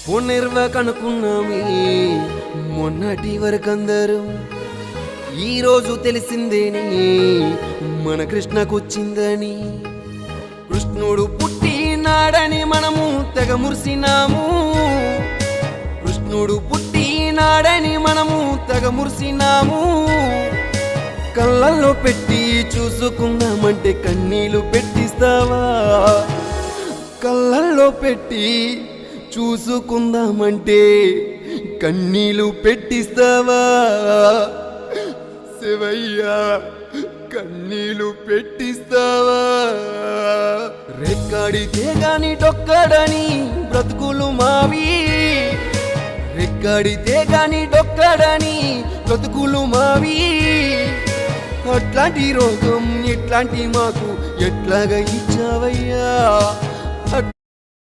పునర్వకనుకున్నామే మొన్నటి వరకందరం ఈరోజు తెలిసిందేని మన కృష్ణకొచ్చిందని. కృష్ణుడు పుట్టినాడని మనము తెగ మురిసినాము. కృష్ణుడు పుట్టినాడని మనము తెగ మురిసినాము. కళ్ళల్లో పెట్టి చూసుకుందామంటే కన్నీళ్ళు పెట్టిస్తావా? కళ్ళల్లో పెట్టి చూసుకుందామంటే కన్నీళ్ళు పెట్టిస్తావా? శివయ్యా కన్నీళ్ళు పెట్టిస్తావా? రెక్కడితే గాని డొక్కడని బ్రతుకులు మావి. రెక్కడితే గాని డొక్కడని బ్రతుకులు మావి. అట్లాంటి రోగం ఇట్లాంటి మాకు ఎట్లాగా ఇచ్చావయ్యా?